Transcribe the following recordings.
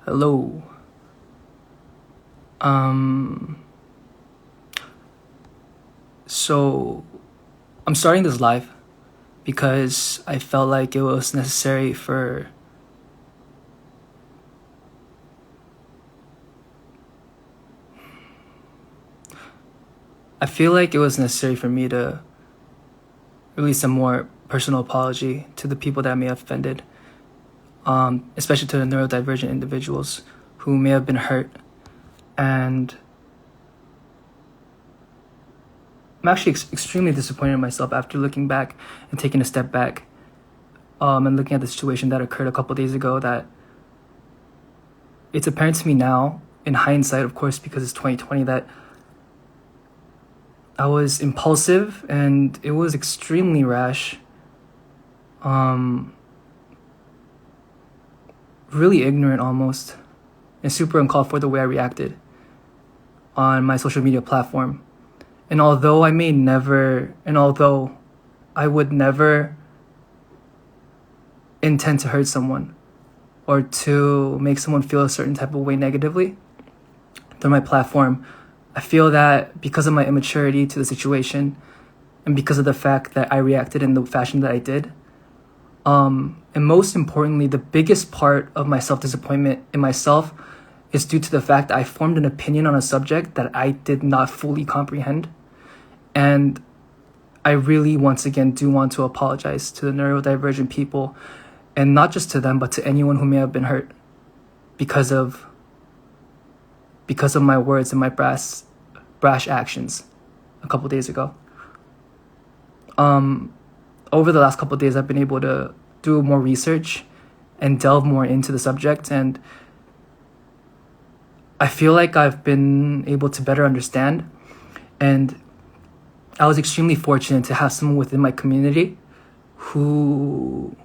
Hello. Um, so I'm starting this live because I felt like it was necessary for I feel like it was necessary for me to release a more personal apology to the people that I may have offended, especially to the neurodivergent individuals who may have been hurt. And I'm actually extremely disappointed in myself after looking back and taking a step back, and looking at the situation that occurred a couple days ago, that it's apparent to me now, in hindsight, of course, because it's 2020, that I was impulsive and it was extremely rash. Really ignorant almost, and super uncalled for the way I reacted on my social media platform. And although I would never intend to hurt someone or to make someone feel a certain type of way negatively through my platform, I feel that because of my immaturity to the situation and because of the fact that I reacted in the fashion that I did, and most importantly, the biggest part of my self-disappointment in myself is due to the fact that I formed an opinion on a subject that I did not fully comprehend. And I really, once again, do want to apologize to the neurodivergent people, and not just to them, but to anyone who may have been hurt because of my words and my brash actions a couple days ago. Over the last couple of days, I've been able to do more research and delve more into the subject, and I feel like I've been able to better understand. And I was extremely fortunate to have someone within my community who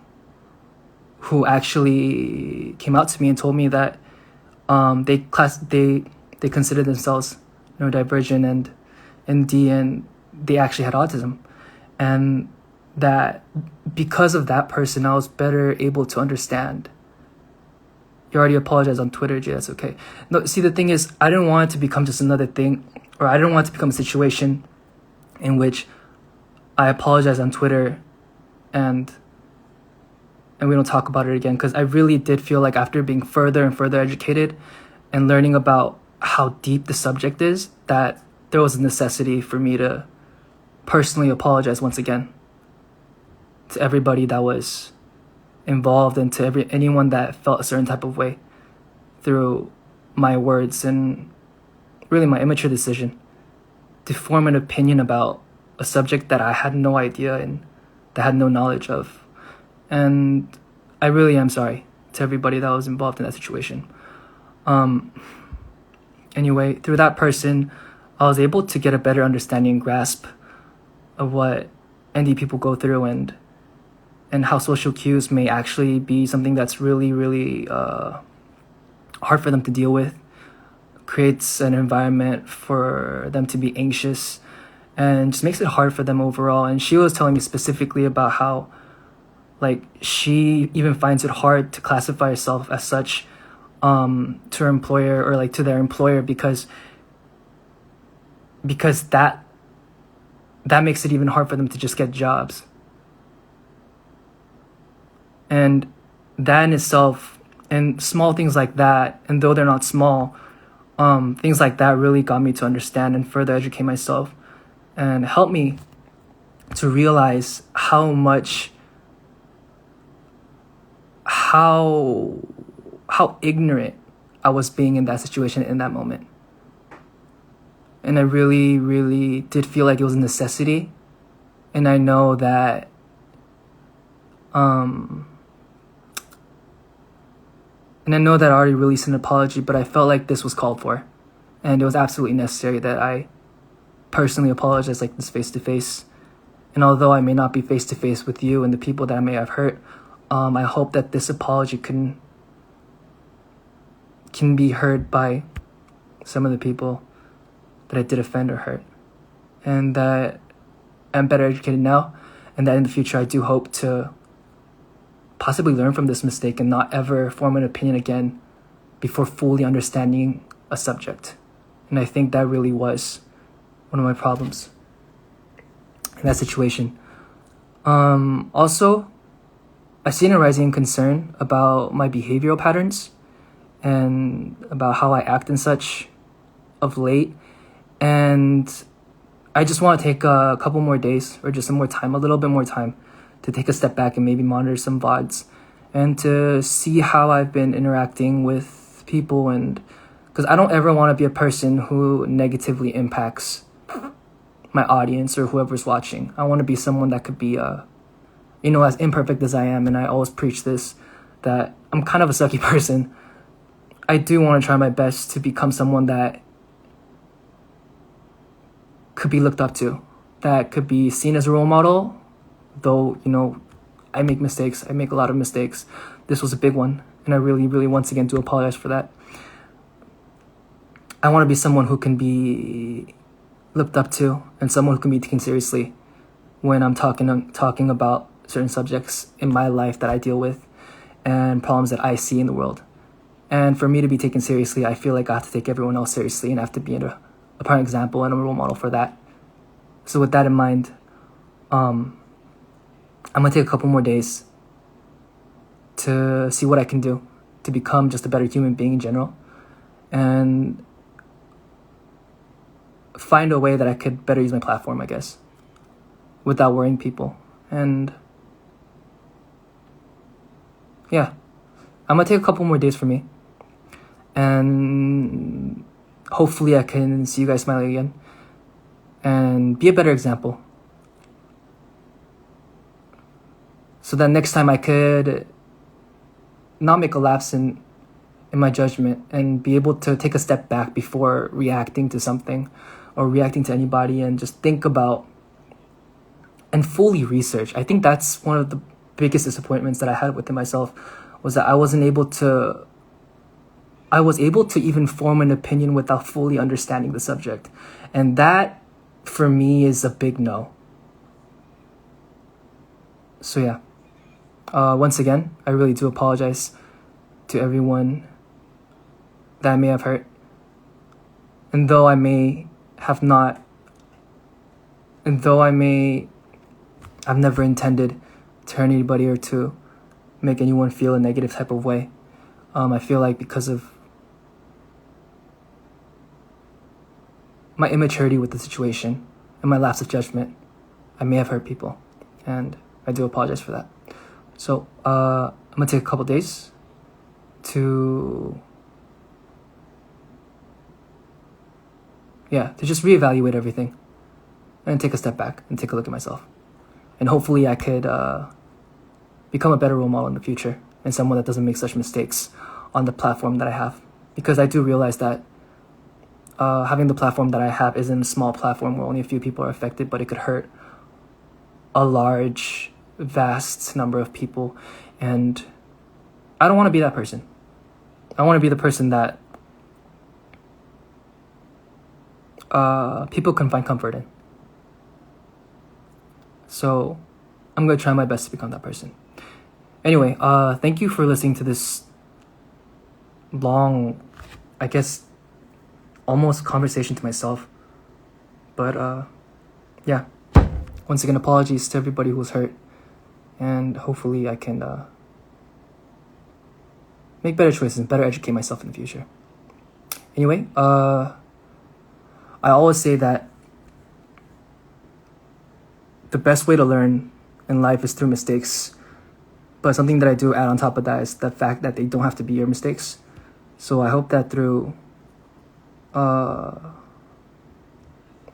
actually came out to me and told me that they consider themselves neurodivergent and they actually had autism, and that because of that person, I was better able to understand. You already apologized on Twitter, Jay, that's okay. No, see, the thing is, I didn't want it to become just another thing, or I didn't want it to become a situation in which I apologize on Twitter and we don't talk about it again, because I really did feel like after being further and further educated and learning about how deep the subject is, that there was a necessity for me to personally apologize once again to everybody that was involved and to anyone that felt a certain type of way through my words and really my immature decision to form an opinion about a subject that I had no idea and that I had no knowledge of. And I really am sorry to everybody that was involved in that situation. Anyway, through that person, I was able to get a better understanding and grasp of what ND people go through, and how social cues may actually be something that's really, really hard for them to deal with. Creates an environment for them to be anxious and just makes it hard for them overall. And she was telling me specifically about how, like, she even finds it hard to classify herself as such to her employer, or like to their employer, because that makes it even hard for them to just get jobs. And that in itself, and small things like that, and though they're not small, things like that really got me to understand and further educate myself, and help me to realize how ignorant I was being in that situation in that moment. And I really, really did feel like it was a necessity. And I know that I already released an apology, but I felt like this was called for. And it was absolutely necessary that I personally apologize like this face to face. And although I may not be face to face with you and the people that I may have hurt, I hope that this apology can be heard by some of the people that I did offend or hurt. And that I'm better educated now, and that in the future I do hope to possibly learn from this mistake and not ever form an opinion again before fully understanding a subject. And I think that really was one of my problems in that situation. Also, I've seen a rising concern about my behavioral patterns and about how I act and such of late. And I just want to take a couple more days or just some more time, a little bit more time, to take a step back and maybe monitor some VODs and to see how I've been interacting with people. And because I don't ever want to be a person who negatively impacts my audience or whoever's watching. I want to be someone that could be, as imperfect as I am. And I always preach this, that I'm kind of a sucky person. I do want to try my best to become someone that could be looked up to, that could be seen as a role model, though, I make mistakes. I make a lot of mistakes. This was a big one, and I really, really, once again, do apologize for that. I want to be someone who can be looked up to and someone who can be taken seriously when I'm talking about certain subjects in my life that I deal with and problems that I see in the world. And for me to be taken seriously, I feel like I have to take everyone else seriously and I have to be a prime example and a role model for that. So with that in mind, I'm going to take a couple more days to see what I can do to become just a better human being in general and find a way that I could better use my platform, I guess, without worrying people. And yeah, I'm going to take a couple more days for me. And hopefully I can see you guys smiling again and be a better example. So that next time I could not make a lapse in my judgment and be able to take a step back before reacting to something or reacting to anybody and just think about and fully research. I think that's one of the biggest disappointments that I had within myself, was that I was able to even form an opinion without fully understanding the subject. And that, for me, is a big no. So yeah, once again, I really do apologize to everyone that I may have hurt. And though I may have not, I've never intended to hurt anybody or to make anyone feel a negative type of way. I feel like because of my immaturity with the situation and my lapse of judgment, I may have hurt people, and I do apologize for that. So I'm gonna take a couple days to just reevaluate everything and take a step back and take a look at myself. And hopefully I could become a better role model in the future and someone that doesn't make such mistakes on the platform that I have. Because I do realize that having the platform that I have isn't a small platform where only a few people are affected, but it could hurt a large, vast number of people. And I don't want to be that person. I want to be the person that people can find comfort in. So I'm going to try my best to become that person. Anyway, thank you for listening to this long, I guess, almost conversation to myself. But yeah, once again, apologies to everybody who was hurt. And hopefully I can make better choices and better educate myself in the future. Anyway, I always say that the best way to learn in life is through mistakes. But something that I do add on top of that is the fact that they don't have to be your mistakes. So I hope that through my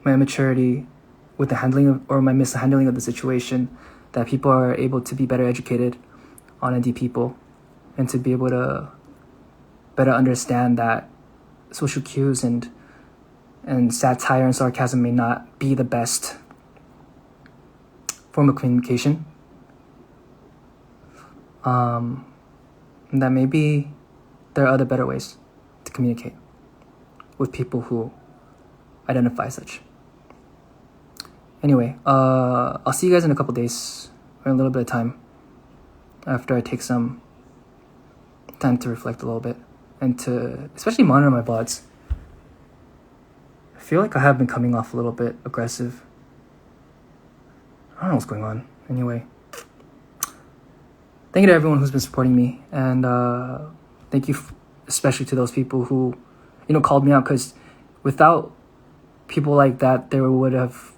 immaturity with the handling of, or my mishandling of the situation, that people are able to be better educated on ND people and to be able to better understand that social cues and satire and sarcasm may not be the best form of communication. That maybe there are other better ways to communicate with people who identify as such. Anyway, I'll see you guys in a couple days, or in a little bit of time, after I take some time to reflect a little bit and to especially monitor my thoughts. I feel like I have been coming off a little bit aggressive. I don't know what's going on. Anyway, thank you to everyone who's been supporting me, and thank you especially to those people who, called me out, because without people like that, there would have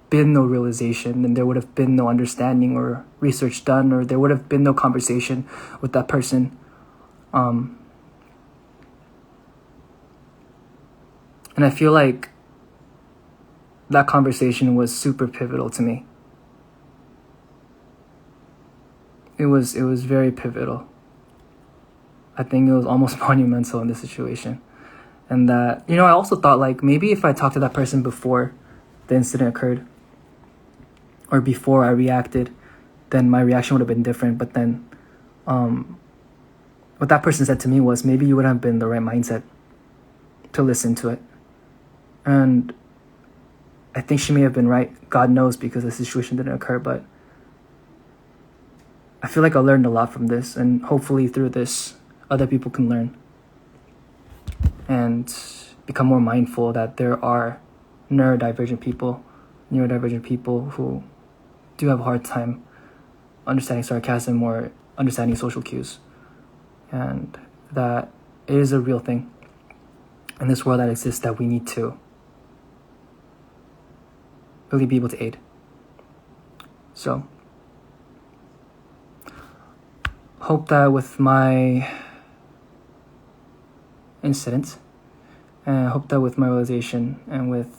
been no realization, and there would have been no understanding or research done, or there would have been no conversation with that person. And I feel like that conversation was super pivotal to me. It was very pivotal. I think it was almost monumental in this situation. And that, I also thought, like, maybe if I talked to that person before the incident occurred, or before I reacted, then my reaction would have been different. But then what that person said to me was, maybe you wouldn't have been in the right mindset to listen to it. And I think she may have been right. God knows, because the situation didn't occur. But I feel like I learned a lot from this, and hopefully through this, other people can learn and become more mindful that there are neurodivergent people who do have a hard time understanding sarcasm or understanding social cues, and that it is a real thing in this world that exists that we need to really be able to aid. So, hope that with my incident, and I hope that with my realization, and with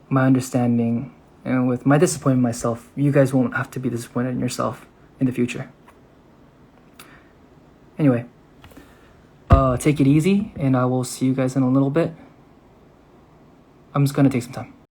my understanding, and with my disappointment in myself, you guys won't have to be disappointed in yourself in the future. Anyway, take it easy, and I will see you guys in a little bit. I'm just gonna take some time.